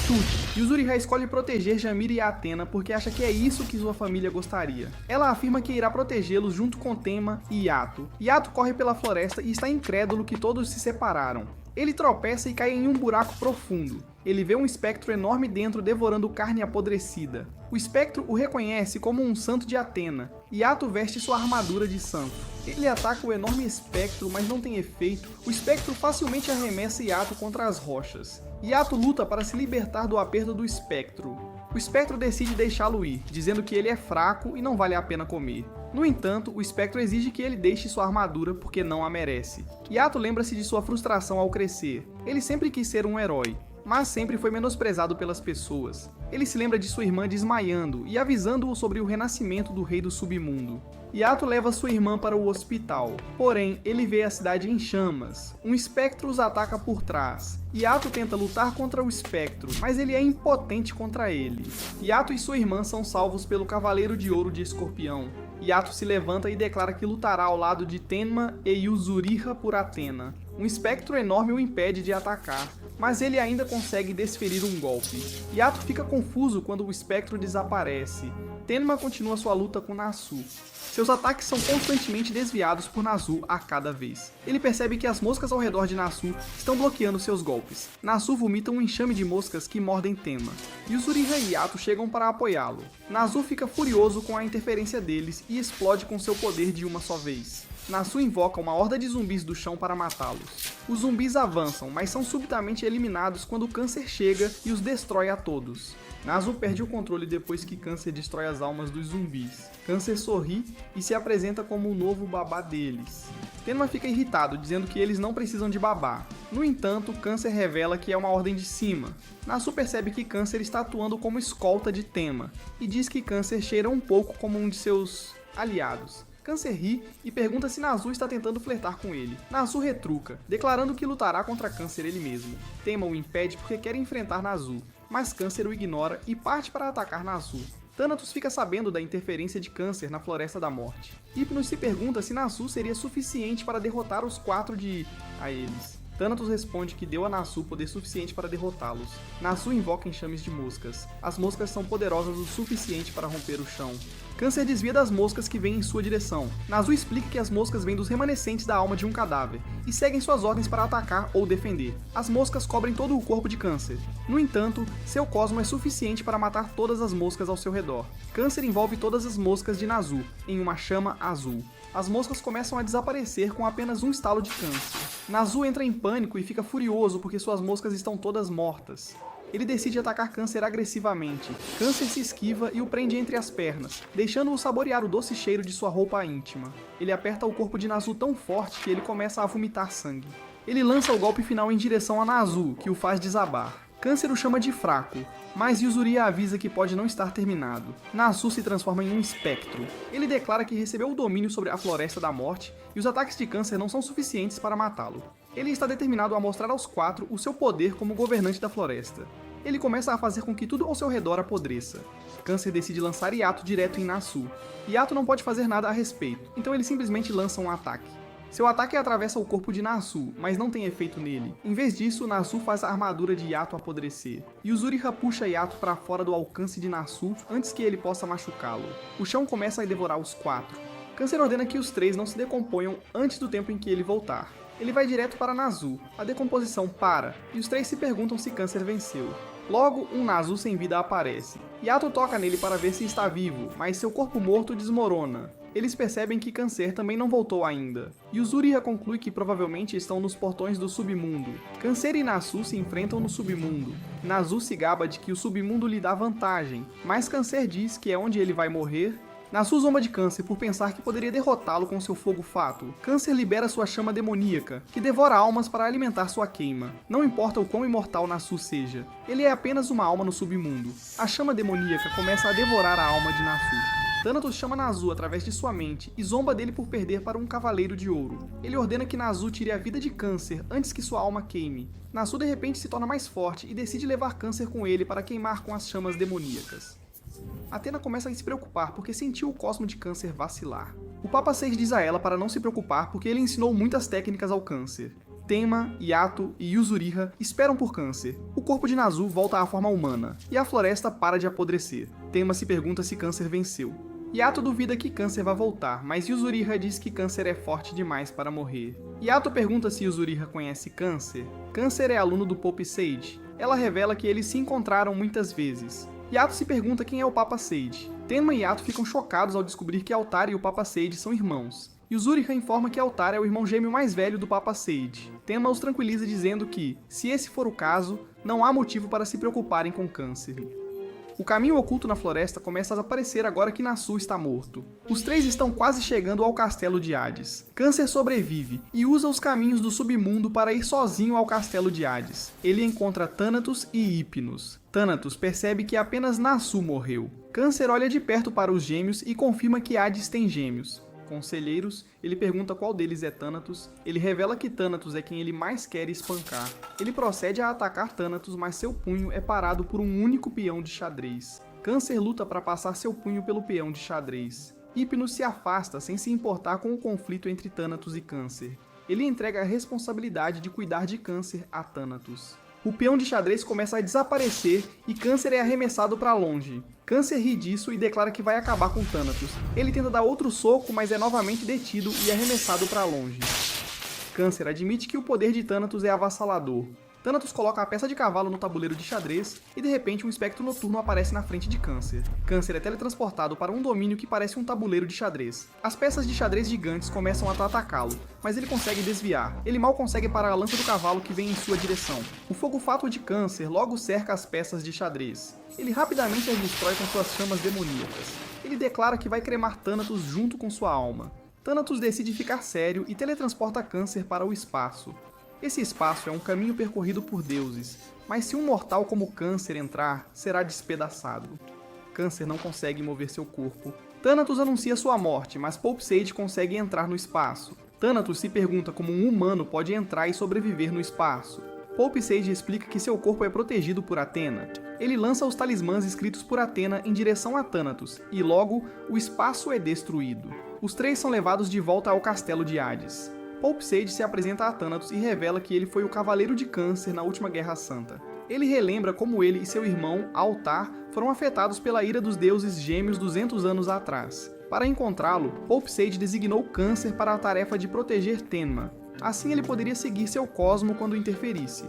chute. Yuzuriha escolhe proteger Jamir e Athena porque acha que é isso que sua família gostaria. Ela afirma que irá protegê-los junto com Tenma e Yato. Yato corre pela floresta e está incrédulo que todos se separaram. Ele tropeça e cai em um buraco profundo. Ele vê um espectro enorme dentro devorando carne apodrecida. O espectro o reconhece como um santo de Athena. Yato veste sua armadura de santo. Ele ataca o enorme espectro, mas não tem efeito. O espectro facilmente arremessa Yato contra as rochas. Yato luta para se libertar do aperto do espectro. O espectro decide deixá-lo ir, dizendo que ele é fraco e não vale a pena comer. No entanto, o espectro exige que ele deixe sua armadura porque não a merece. Yato lembra-se de sua frustração ao crescer. Ele sempre quis ser um herói, mas sempre foi menosprezado pelas pessoas. Ele se lembra de sua irmã desmaiando e avisando-o sobre o renascimento do rei do submundo. Yato leva sua irmã para o hospital, porém ele vê a cidade em chamas. Um espectro os ataca por trás. Yato tenta lutar contra o espectro, mas ele é impotente contra ele. Yato e sua irmã são salvos pelo Cavaleiro de Ouro de Escorpião. Yato se levanta e declara que lutará ao lado de Tenma e Yuzuriha por Athena. Um espectro enorme o impede de atacar, mas ele ainda consegue desferir um golpe. Yato fica confuso quando o espectro desaparece. Tenma continua sua luta com Nasu. Seus ataques são constantemente desviados por Nasu a cada vez. Ele percebe que as moscas ao redor de Nasu estão bloqueando seus golpes. Nasu vomita um enxame de moscas que mordem Tenma. Yuzuriha e Yato chegam para apoiá-lo. Nasu fica furioso com a interferência deles e explode com seu poder de uma só vez. Nasu invoca uma horda de zumbis do chão para matá-los. Os zumbis avançam, mas são subitamente eliminados quando o Câncer chega e os destrói a todos. Nasu perde o controle depois que Câncer destrói as almas dos zumbis. Câncer sorri e se apresenta como o novo babá deles. Tenma fica irritado, dizendo que eles não precisam de babá. No entanto, Câncer revela que é uma ordem de cima. Nasu percebe que Câncer está atuando como escolta de Tenma, e diz que Câncer cheira um pouco como um de seus aliados. Câncer ri e pergunta se Nasu está tentando flertar com ele. Nasu retruca, declarando que lutará contra Câncer ele mesmo. Tenma o impede porque quer enfrentar Nasu, mas Câncer o ignora e parte para atacar Nasu. Thanatos fica sabendo da interferência de Câncer na Floresta da Morte. Hypnos se pergunta se Nasu seria suficiente para derrotar os 4 a eles. Thanatos responde que deu a Nasu poder suficiente para derrotá-los. Nasu invoca enxames de moscas. As moscas são poderosas o suficiente para romper o chão. Câncer desvia das moscas que vêm em sua direção. Nasu explica que as moscas vêm dos remanescentes da alma de um cadáver e seguem suas ordens para atacar ou defender. As moscas cobrem todo o corpo de Câncer. No entanto, seu cosmo é suficiente para matar todas as moscas ao seu redor. Câncer envolve todas as moscas de Nasu em uma chama azul. As moscas começam a desaparecer com apenas um estalo de Câncer. Nasu entra em pânico e fica furioso porque suas moscas estão todas mortas. Ele decide atacar Câncer agressivamente. Câncer se esquiva e o prende entre as pernas, deixando-o saborear o doce cheiro de sua roupa íntima. Ele aperta o corpo de Nasu tão forte que ele começa a vomitar sangue. Ele lança o golpe final em direção a Nasu, que o faz desabar. Câncer o chama de fraco, mas Yuzuriha avisa que pode não estar terminado. Nasu se transforma em um espectro. Ele declara que recebeu o domínio sobre a Floresta da Morte e os ataques de Câncer não são suficientes para matá-lo. Ele está determinado a mostrar aos 4 o seu poder como governante da floresta. Ele começa a fazer com que tudo ao seu redor apodreça. Câncer decide lançar Yato direto em Nasu. Yato não pode fazer nada a respeito, então ele simplesmente lança um ataque. Seu ataque atravessa o corpo de Nasu, mas não tem efeito nele. Em vez disso, Nasu faz a armadura de Yato apodrecer. Yuzuriha puxa Yato para fora do alcance de Nasu antes que ele possa machucá-lo. O chão começa a devorar os 4. Câncer ordena que os 3 não se decomponham antes do tempo em que ele voltar. Ele vai direto para Nasu. A decomposição para, e os 3 se perguntam se Câncer venceu. Logo, um Nasu sem vida aparece. Yato toca nele para ver se está vivo, mas seu corpo morto desmorona. Eles percebem que Câncer também não voltou ainda. Yuzuriha conclui que provavelmente estão nos portões do submundo. Câncer e Nasu se enfrentam no submundo. Nasu se gaba de que o submundo lhe dá vantagem, mas Câncer diz que é onde ele vai morrer. Nasu zomba de Câncer por pensar que poderia derrotá-lo com seu fogo fato. Câncer libera sua chama demoníaca, que devora almas para alimentar sua queima. Não importa o quão imortal Nasu seja, ele é apenas uma alma no submundo. A chama demoníaca começa a devorar a alma de Nasu. Thanatos chama Nasu através de sua mente e zomba dele por perder para um cavaleiro de ouro. Ele ordena que Nasu tire a vida de Câncer antes que sua alma queime. Nasu de repente se torna mais forte e decide levar Câncer com ele para queimar com as chamas demoníacas. Athena começa a se preocupar porque sentiu o cosmo de Câncer vacilar. O Papa 6 diz a ela para não se preocupar porque ele ensinou muitas técnicas ao Câncer. Tenma, Yato e Yuzuriha esperam por Câncer. O corpo de Nasu volta à forma humana, e a floresta para de apodrecer. Tenma se pergunta se Câncer venceu. Yato duvida que Câncer vai voltar, mas Yuzuriha diz que Câncer é forte demais para morrer. Yato pergunta se Yuzuriha conhece Câncer. Câncer é aluno do Pope Sage. Ela revela que eles se encontraram muitas vezes. Yato se pergunta quem é o Papa Sage. Tenma e Yato ficam chocados ao descobrir que Altara e o Papa Sage são irmãos. Yuzuriha informa que Altara é o irmão gêmeo mais velho do Papa Sage. Tenma os tranquiliza dizendo que, se esse for o caso, não há motivo para se preocuparem com Câncer. O caminho oculto na floresta começa a aparecer agora que Nasu está morto. Os 3 estão quase chegando ao castelo de Hades. Câncer sobrevive e usa os caminhos do submundo para ir sozinho ao castelo de Hades. Ele encontra Thanatos e Hypnos. Thanatos percebe que apenas Nasu morreu. Câncer olha de perto para os gêmeos e confirma que Hades tem gêmeos. Conselheiros, ele pergunta qual deles é Thanatos. Ele revela que Thanatos é quem ele mais quer espancar. Ele procede a atacar Thanatos, mas seu punho é parado por um único peão de xadrez. Câncer luta para passar seu punho pelo peão de xadrez. Hypnos se afasta sem se importar com o conflito entre Thanatos e Câncer. Ele entrega a responsabilidade de cuidar de Câncer a Thanatos. O peão de xadrez começa a desaparecer e Câncer é arremessado para longe. Câncer ri disso e declara que vai acabar com Thanatos. Ele tenta dar outro soco, mas é novamente detido e arremessado para longe. Câncer admite que o poder de Thanatos é avassalador. Thanatos coloca a peça de cavalo no tabuleiro de xadrez e de repente um espectro noturno aparece na frente de Câncer. Câncer é teletransportado para um domínio que parece um tabuleiro de xadrez. As peças de xadrez gigantes começam a atacá-lo, mas ele consegue desviar. Ele mal consegue parar a lança do cavalo que vem em sua direção. O fogo fátuo de Câncer logo cerca as peças de xadrez. Ele rapidamente as destrói com suas chamas demoníacas. Ele declara que vai cremar Thanatos junto com sua alma. Thanatos decide ficar sério e teletransporta Câncer para o espaço. Esse espaço é um caminho percorrido por deuses, mas se um mortal como Câncer entrar, será despedaçado. Câncer não consegue mover seu corpo. Thanatos anuncia sua morte, mas Pope Sage consegue entrar no espaço. Thanatos se pergunta como um humano pode entrar e sobreviver no espaço. Pope Sage explica que seu corpo é protegido por Athena. Ele lança os talismãs escritos por Athena em direção a Thanatos, e logo, o espaço é destruído. Os três são levados de volta ao castelo de Hades. Pope Sage se apresenta a Thanatos e revela que ele foi o Cavaleiro de Câncer na última Guerra Santa. Ele relembra como ele e seu irmão, Altar, foram afetados pela ira dos deuses gêmeos 200 anos atrás. Para encontrá-lo, Pope Sage designou Câncer para a tarefa de proteger Tenma. Assim ele poderia seguir seu cosmo quando interferisse.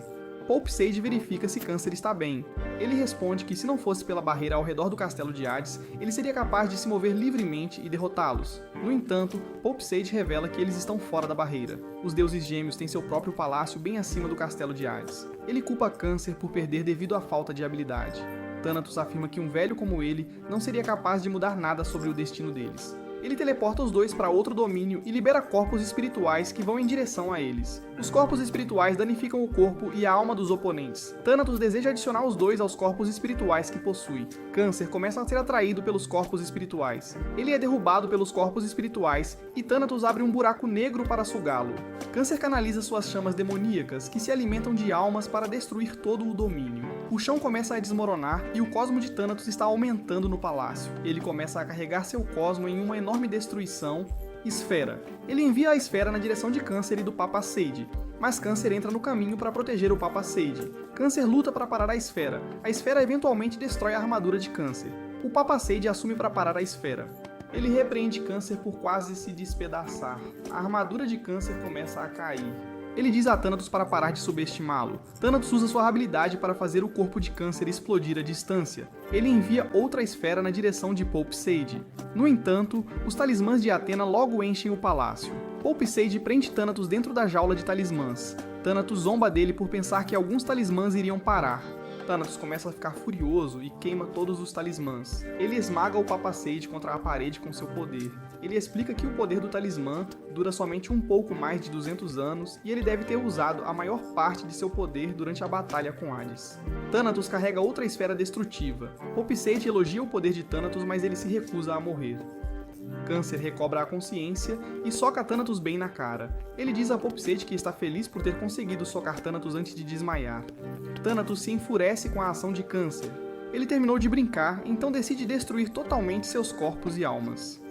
Pope Sage verifica se Câncer está bem. Ele responde que se não fosse pela barreira ao redor do castelo de Hades, ele seria capaz de se mover livremente e derrotá-los. No entanto, Pope Sage revela que eles estão fora da barreira. Os deuses gêmeos têm seu próprio palácio bem acima do castelo de Hades. Ele culpa Câncer por perder devido à falta de habilidade. Thanatos afirma que um velho como ele não seria capaz de mudar nada sobre o destino deles. Ele teleporta os dois para outro domínio e libera corpos espirituais que vão em direção a eles. Os corpos espirituais danificam o corpo e a alma dos oponentes. Thanatos deseja adicionar os dois aos corpos espirituais que possui. Câncer começa a ser atraído pelos corpos espirituais. Ele é derrubado pelos corpos espirituais e Thanatos abre um buraco negro para sugá-lo. Câncer canaliza suas chamas demoníacas, que se alimentam de almas para destruir todo o domínio. O chão começa a desmoronar e o cosmo de Thanatos está aumentando no palácio. Ele começa a carregar seu cosmo em uma enorme destruição. Esfera. Ele envia a esfera na direção de Câncer e do Papa Sage, mas Câncer entra no caminho para proteger o Papa Sage. Câncer luta para parar a esfera. A esfera eventualmente destrói a armadura de Câncer. O Papa Sage assume para parar a esfera. Ele repreende Câncer por quase se despedaçar. A armadura de Câncer começa a cair. Ele diz a Thanatos para parar de subestimá-lo. Thanatos usa sua habilidade para fazer o corpo de Câncer explodir à distância. Ele envia outra esfera na direção de Pope Sage. No entanto, os talismãs de Athena logo enchem o palácio. Pope Sage prende Thanatos dentro da jaula de talismãs. Thanatos zomba dele por pensar que alguns talismãs iriam parar. Thanatos começa a ficar furioso e queima todos os talismãs. Ele esmaga o Papa Sage contra a parede com seu poder. Ele explica que o poder do talismã dura somente um pouco mais de 200 anos e ele deve ter usado a maior parte de seu poder durante a batalha com Hades. Thanatos carrega outra esfera destrutiva. Pope Sage elogia o poder de Thanatos, mas ele se recusa a morrer. Câncer recobra a consciência e soca Thanatos bem na cara. Ele diz a Pope Sage que está feliz por ter conseguido socar Thanatos antes de desmaiar. Thanatos se enfurece com a ação de Câncer. Ele terminou de brincar, então decide destruir totalmente seus corpos e almas.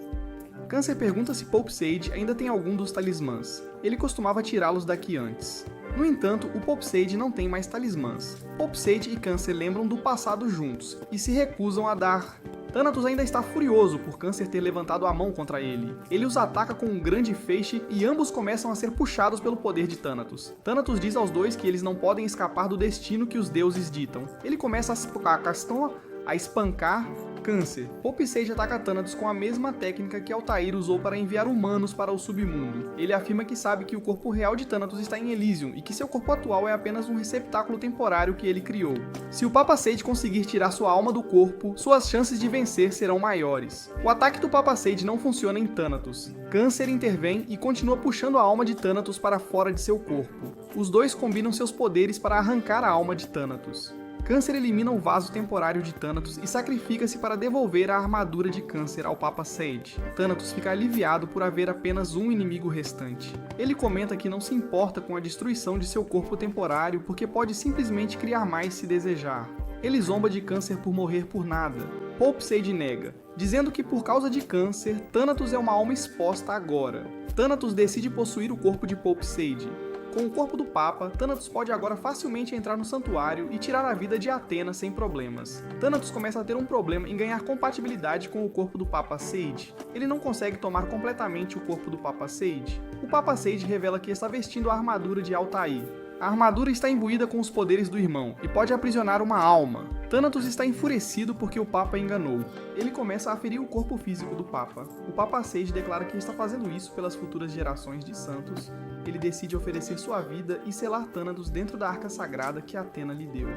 Câncer pergunta se Pope Sage ainda tem algum dos talismãs. Ele costumava tirá-los daqui antes. No entanto, o Pope Sage não tem mais talismãs. Pope Sage e Câncer lembram do passado juntos e se recusam a dar. Thanatos ainda está furioso por Câncer ter levantado a mão contra ele. Ele os ataca com um grande feixe e ambos começam a ser puxados pelo poder de Thanatos. Thanatos diz aos dois que eles não podem escapar do destino que os deuses ditam. Ele começa a espancar Câncer. Pope Sage ataca Thanatos com a mesma técnica que Altair usou para enviar humanos para o submundo. Ele afirma que sabe que o corpo real de Thanatos está em Elysium e que seu corpo atual é apenas um receptáculo temporário que ele criou. Se o Papa Sage conseguir tirar sua alma do corpo, suas chances de vencer serão maiores. O ataque do Papa Sage não funciona em Thanatos. Câncer intervém e continua puxando a alma de Thanatos para fora de seu corpo. Os dois combinam seus poderes para arrancar a alma de Thanatos. Câncer elimina o vaso temporário de Thanatos e sacrifica-se para devolver a armadura de Câncer ao Papa Sage. Thanatos fica aliviado por haver apenas um inimigo restante. Ele comenta que não se importa com a destruição de seu corpo temporário porque pode simplesmente criar mais se desejar. Ele zomba de Câncer por morrer por nada. Pouphseid nega, dizendo que por causa de câncer, Thanatos é uma alma exposta agora. Thanatos decide possuir o corpo de Pouphseid. Com o corpo do Papa, Thanatos pode agora facilmente entrar no santuário e tirar a vida de Athena sem problemas. Thanatos começa a ter um problema em ganhar compatibilidade com o corpo do Papa Seid. Ele não consegue tomar completamente o corpo do Papa Seid. O Papa Seid revela que está vestindo a armadura de Altair. A armadura está imbuída com os poderes do irmão e pode aprisionar uma alma. Thanatos está enfurecido porque o Papa enganou. Ele começa a ferir o corpo físico do Papa. O Papa Seid declara que está fazendo isso pelas futuras gerações de santos. Ele decide oferecer sua vida e selar Thanatos dentro da Arca Sagrada que Athena lhe deu.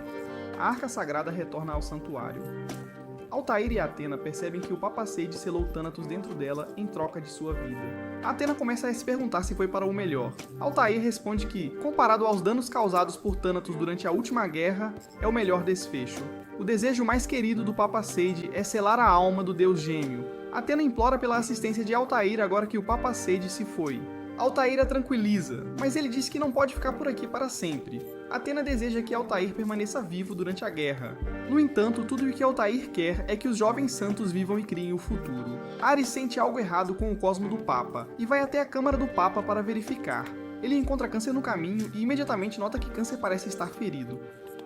A Arca Sagrada retorna ao santuário. Altair e Athena percebem que o Papa Seid selou Thanatos dentro dela em troca de sua vida. Athena começa a se perguntar se foi para o melhor. Altair responde que, comparado aos danos causados por Thanatos durante a última guerra, é o melhor desfecho. O desejo mais querido do Papa Seid é selar a alma do deus gêmeo. Athena implora pela assistência de Altair agora que o Papa Seid se foi. Altair a tranquiliza, mas ele diz que não pode ficar por aqui para sempre. Athena deseja que Altair permaneça vivo durante a guerra. No entanto, tudo o que Altair quer é que os jovens santos vivam e criem o futuro. Ares sente algo errado com o cosmo do Papa e vai até a câmara do Papa para verificar. Ele encontra Câncer no caminho e imediatamente nota que Câncer parece estar ferido.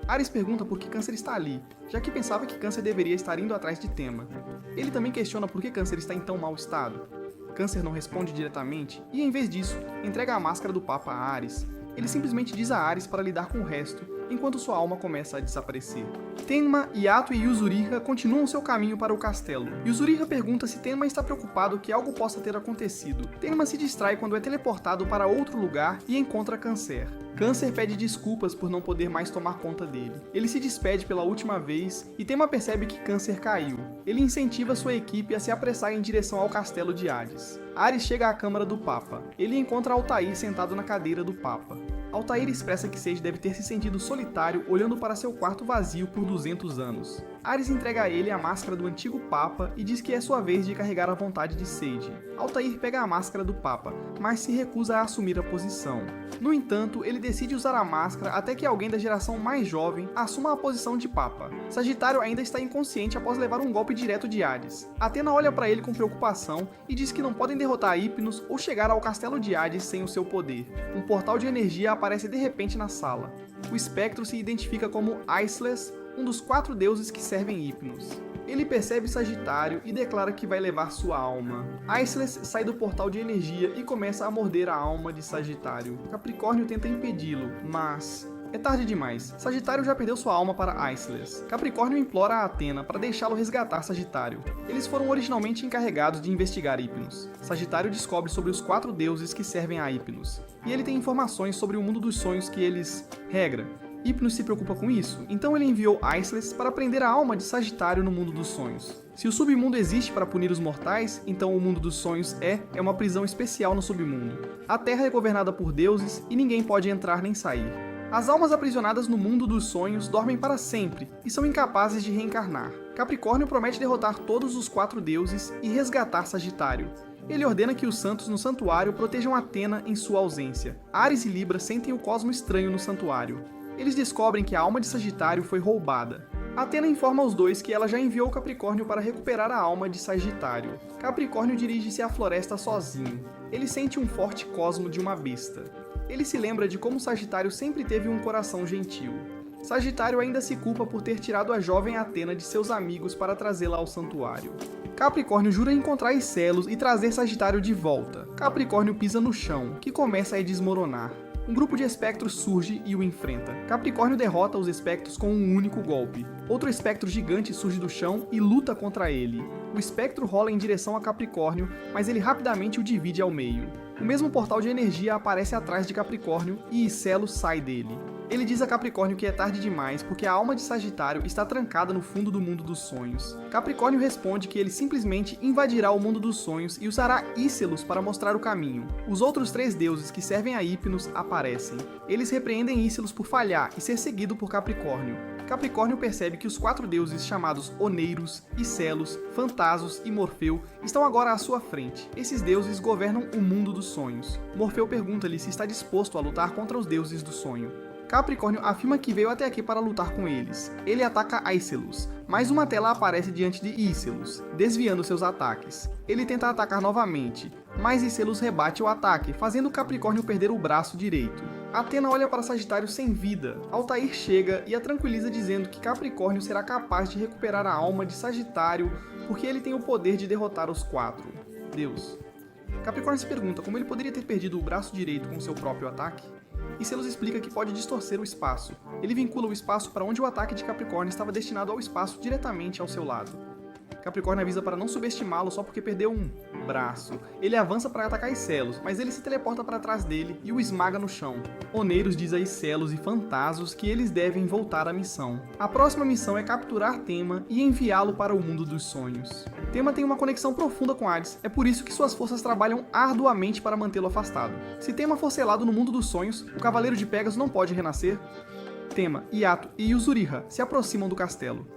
Ares pergunta por que Câncer está ali, já que pensava que Câncer deveria estar indo atrás de Tema. Ele também questiona por que Câncer está em tão mau estado. Câncer não responde diretamente e, em vez disso, entrega a máscara do Papa a Ares. Ele simplesmente diz a Ares para lidar com o resto, enquanto sua alma começa a desaparecer. Tenma, Yato e Yuzuriha continuam seu caminho para o castelo. Yuzuriha pergunta se Tenma está preocupado que algo possa ter acontecido. Tenma se distrai quando é teleportado para outro lugar e encontra Câncer. Câncer pede desculpas por não poder mais tomar conta dele. Ele se despede pela última vez e Tenma percebe que Câncer caiu. Ele incentiva sua equipe a se apressar em direção ao castelo de Hades. Ares chega à câmara do Papa. Ele encontra Altair sentado na cadeira do Papa. Altair expressa que Seid deve ter se sentido solitário olhando para seu quarto vazio por 200 anos. Ares entrega a ele a máscara do antigo Papa e diz que é sua vez de carregar a vontade de Seid. Altair pega a máscara do Papa, mas se recusa a assumir a posição. No entanto, ele decide usar a máscara até que alguém da geração mais jovem assuma a posição de Papa. Sagitário ainda está inconsciente após levar um golpe direto de Hades. Athena olha para ele com preocupação e diz que não podem derrotar Hypnos ou chegar ao castelo de Hades sem o seu poder. Um portal de energia aparece de repente na sala. O espectro se identifica como Aeschylus, um dos 4 deuses que servem Hypnos. Ele percebe Sagitário e declara que vai levar sua alma. Aeschylus sai do portal de energia e começa a morder a alma de Sagitário. Capricórnio tenta impedi-lo, mas é tarde demais. Sagitário já perdeu sua alma para Aeschylus. Capricórnio implora a Athena para deixá-lo resgatar Sagitário. Eles foram originalmente encarregados de investigar Hypnos. Sagitário descobre sobre os 4 deuses que servem a Hypnos. E ele tem informações sobre o mundo dos sonhos que eles regra. Hypnos se preocupa com isso, então ele enviou Aeschylus para prender a alma de Sagitário no mundo dos sonhos. Se o submundo existe para punir os mortais, então o mundo dos sonhos é uma prisão especial no submundo. A Terra é governada por deuses e ninguém pode entrar nem sair. As almas aprisionadas no mundo dos sonhos dormem para sempre e são incapazes de reencarnar. Capricórnio promete derrotar todos os 4 deuses e resgatar Sagitário. Ele ordena que os santos no santuário protejam Athena em sua ausência. Ares e Libra sentem o cosmo estranho no santuário. Eles descobrem que a alma de Sagitário foi roubada. Athena informa aos dois que ela já enviou Capricórnio para recuperar a alma de Sagitário. Capricórnio dirige-se à floresta sozinho. Ele sente um forte cosmo de uma besta. Ele se lembra de como Sagitário sempre teve um coração gentil. Sagitário ainda se culpa por ter tirado a jovem Athena de seus amigos para trazê-la ao santuário. Capricórnio jura encontrar Iscelos e trazer Sagitário de volta. Capricórnio pisa no chão, que começa a desmoronar. Um grupo de espectros surge e o enfrenta. Capricórnio derrota os espectros com um único golpe. Outro espectro gigante surge do chão e luta contra ele. O espectro rola em direção a Capricórnio, mas ele rapidamente o divide ao meio. O mesmo portal de energia aparece atrás de Capricórnio e Iscelos sai dele. Ele diz a Capricórnio que é tarde demais porque a alma de Sagitário está trancada no fundo do mundo dos sonhos. Capricórnio responde que ele simplesmente invadirá o mundo dos sonhos e usará Iscelos para mostrar o caminho. Os outros 3 deuses que servem a Hypnos aparecem. Eles repreendem Iscelos por falhar e ser seguido por Capricórnio. Capricórnio percebe que os 4 deuses chamados Oneiros, Iscelos, Fantasos e Morfeu estão agora à sua frente. Esses deuses governam o mundo dos sonhos. Morfeu pergunta-lhe se está disposto a lutar contra os deuses do sonho. Capricórnio afirma que veio até aqui para lutar com eles. Ele ataca Aeschylus, mas uma tela aparece diante de Ícelus, desviando seus ataques. Ele tenta atacar novamente, mas Ícelus rebate o ataque, fazendo Capricórnio perder o braço direito. Atena olha para Sagitário sem vida. Altair chega e a tranquiliza dizendo que Capricórnio será capaz de recuperar a alma de Sagitário porque ele tem o poder de derrotar os 4. Deus. Capricórnio se pergunta como ele poderia ter perdido o braço direito com seu próprio ataque. Ícelus explica que pode distorcer o espaço. Ele vincula o espaço para onde o ataque de Capricórnio estava destinado ao espaço diretamente ao seu lado. Capricórnio avisa para não subestimá-lo só porque perdeu um braço. Ele avança para atacar Ícelus, mas ele se teleporta para trás dele e o esmaga no chão. Oneiros diz a Ícelus e Fantasos que eles devem voltar à missão. A próxima missão é capturar Tema e enviá-lo para o mundo dos sonhos. Tema tem uma conexão profunda com Hades, é por isso que suas forças trabalham arduamente para mantê-lo afastado. Se Tema for selado no mundo dos sonhos, o Cavaleiro de Pegasus não pode renascer. Tema, Iato e Yuzuriha se aproximam do castelo.